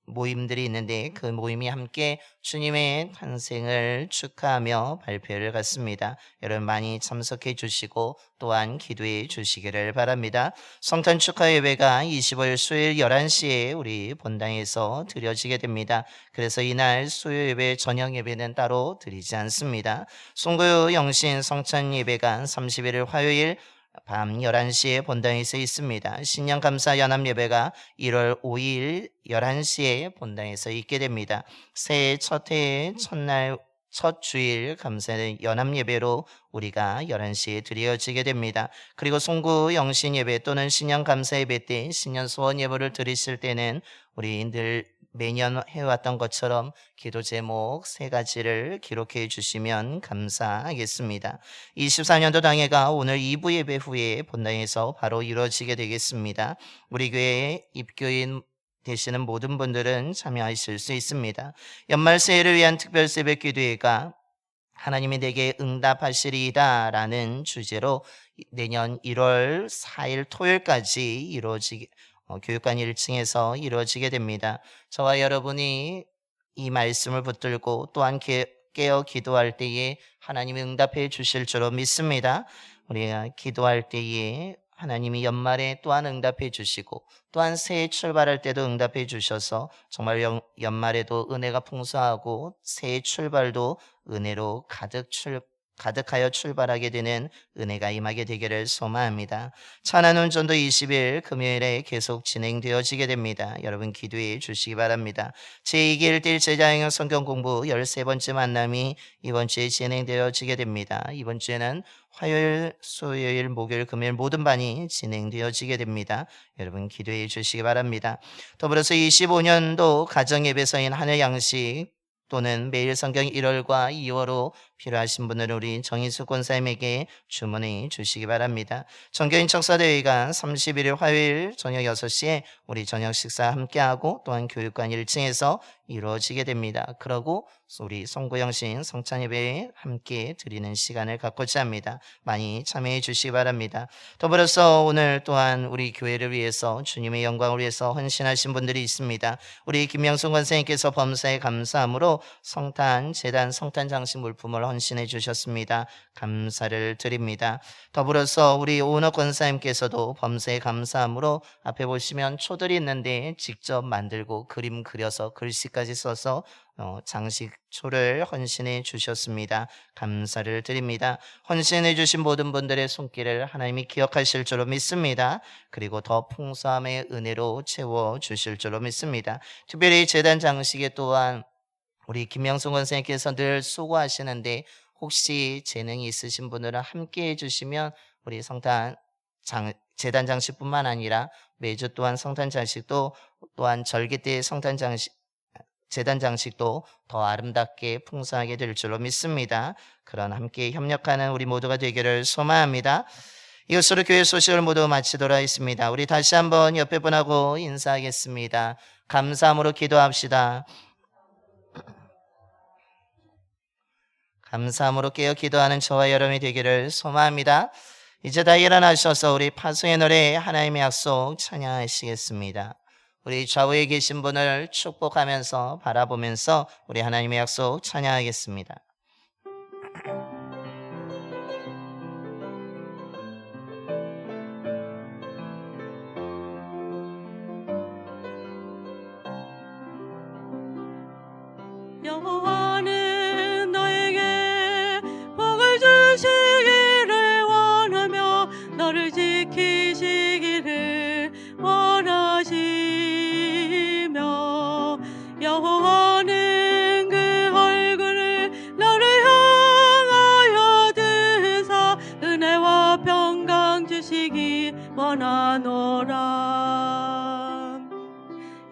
모임들이 있는데 그 모임이 함께 주님의 탄생을 축하하며 발표를 갖습니다. 여러분 많이 참석해 주시고 또한 기도해 주시기를 바랍니다. 성탄 축하 예배가 25일 수요일 11시에 우리 본당에서 드려지게 됩니다. 그래서 이날 수요 예배 저녁 예배는 따로 드리지 않습니다. 송구 영신 성찬 예배가 31일 화요일 밤 11시에 본당에서 있습니다. 신년감사 연합예배가 1월 5일 11시에 본당에서 있게 됩니다. 새해 첫 해의 첫날 첫 주일 감사의 연합예배로 우리가 11시에 드려지게 됩니다. 그리고 송구 영신예배 또는 신년감사예배 때 신년소원 예배를 드리실 때는 우리 늘 매년 해왔던 것처럼 기도 제목 3가지를 기록해 주시면 감사하겠습니다. 24년도 당회가 오늘 2부 예배 후에 본당에서 바로 이루어지게 되겠습니다. 우리 교회의 입교인 되시는 모든 분들은 참여하실 수 있습니다. 연말 새해를 위한 특별 새벽 기도회가 하나님이 내게 응답하시리이다 라는 주제로 내년 1월 4일 토요일까지 이루어지게 교육관 1층에서 이루어지게 됩니다. 저와 여러분이 이 말씀을 붙들고 또한 깨어 기도할 때에 하나님이 응답해 주실 줄로 믿습니다. 우리가 기도할 때에 하나님이 연말에 또한 응답해 주시고 또한 새해 출발할 때도 응답해 주셔서 정말 연말에도 은혜가 풍성하고 새해 출발도 은혜로 가득하여 출발하게 되는 은혜가 임하게 되기를 소망합니다. 찬양 운전도 20일 금요일에 계속 진행되어지게 됩니다. 여러분 기도해 주시기 바랍니다. 제2기 1대1 제자행용 성경 공부 13번째 만남이 이번 주에 진행되어지게 됩니다. 이번 주에는 화요일, 수요일, 목요일, 금요일 모든 반이 진행되어지게 됩니다. 여러분 기도해 주시기 바랍니다. 더불어서 25년도 가정예배서인 한해 양식 또는 매일 성경 1월과 2월호 필요하신 분들은 우리 정인수 권사님에게 주문해 주시기 바랍니다. 정교인 청사대회가 31일 화요일 저녁 6시에 우리 저녁 식사 함께하고 또한 교육관 1층에서 이루어지게 됩니다. 그러고 우리 송구영신 성찬예배에 함께 드리는 시간을 갖고자 합니다. 많이 참여해 주시기 바랍니다. 더불어서 오늘 또한 우리 교회를 위해서 주님의 영광을 위해서 헌신하신 분들이 있습니다. 우리 김명순 권사님께서 범사에 감사함으로 성탄 재단 성탄 장식 물품을 헌신해 주셨습니다. 감사를 드립니다. 더불어서 우리 오은호 권사님께서도 범사에 감사함으로 앞에 보시면 초들이 있는데 직접 만들고 그림 그려서 글씨까지 써서 장식초를 헌신해 주셨습니다. 감사를 드립니다. 헌신해 주신 모든 분들의 손길을 하나님이 기억하실 줄로 믿습니다. 그리고 더 풍성함의 은혜로 채워 주실 줄로 믿습니다. 특별히 재단 장식에 또한 우리 김명순 권사님께서 늘 수고하시는데 혹시 재능이 있으신 분들은 함께 해주시면 우리 재단 장식뿐만 아니라 매주 또한 성탄 장식도 또한 절기 때 성탄 장식 재단 장식도 더 아름답게 풍성하게 될 줄로 믿습니다. 그런 함께 협력하는 우리 모두가 되기를 소망합니다. 이것으로 교회 소식을 모두 마치도록 하겠습니다. 우리 다시 한번 옆에 분하고 인사하겠습니다. 감사함으로 기도합시다. 감사함으로 깨어 기도하는 저와 여러분이 되기를 소망합니다. 이제 다 일어나셔서 우리 파송의 노래 하나님의 약속 찬양하시겠습니다. 우리 좌우에 계신 분을 축복하면서 바라보면서 우리 하나님의 약속 찬양하겠습니다. 여호와는 너에게 복을 주시기를 원하며 너를 지키시기를 원하시며 여호와는 그 얼굴을 너를 향하여 드사 은혜와 평강 주시기 원하노라.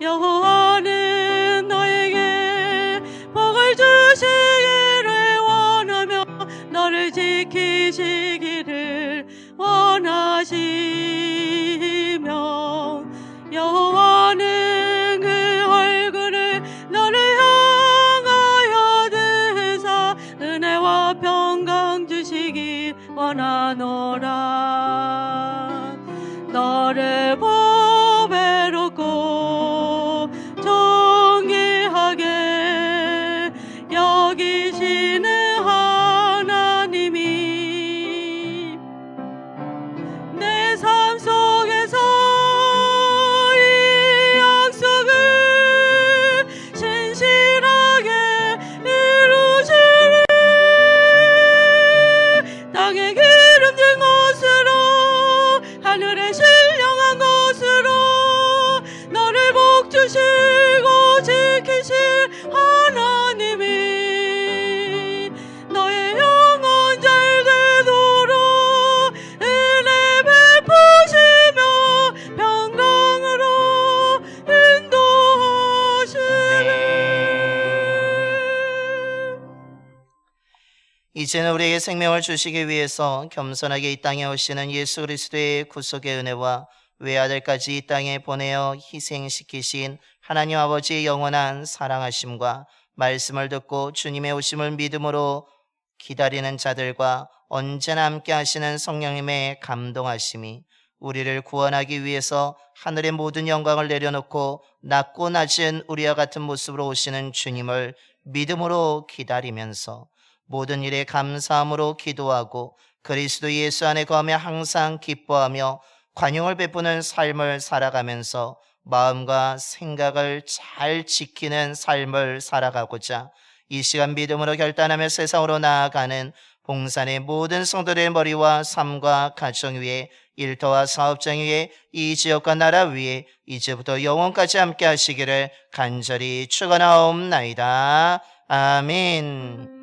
여호와는 너에게 복을 주시기를 원하며 너를 지키시기를 원하시며 여호와는 그 얼굴을 너를 향하여 드사 은혜와 평강 주시기 원하노라. 너를 보배롭고 존귀하게 여기시는 하나님이 내 삶 속에서 이 약속을 신실하게 이루시리. 땅에 기름진 곳으로 하늘에 신령한 곳으로 너를 복주시고 지키실 하나님이 너의 영혼 잘 되도록 은혜 베푸시며 평강으로 인도하시리. 이제는 우리에게 생명을 주시기 위해서 겸손하게 이 땅에 오시는 예수 그리스도의 구속의 은혜와 외아들까지 이 땅에 보내어 희생시키신 하나님 아버지의 영원한 사랑하심과 말씀을 듣고 주님의 오심을 믿음으로 기다리는 자들과 언제나 함께 하시는 성령님의 감동하심이 우리를 구원하기 위해서 하늘의 모든 영광을 내려놓고 낮고 낮은 우리와 같은 모습으로 오시는 주님을 믿음으로 기다리면서 모든 일에 감사함으로 기도하고 그리스도 예수 안에 거하며 항상 기뻐하며 관용을 베푸는 삶을 살아가면서 마음과 생각을 잘 지키는 삶을 살아가고자 이 시간 믿음으로 결단하며 세상으로 나아가는 봉산의 모든 성도들의 머리와 삶과 가정 위에 일터와 사업장 위에 이 지역과 나라 위에 이제부터 영원까지 함께 하시기를 간절히 축원하옵나이다. 아멘.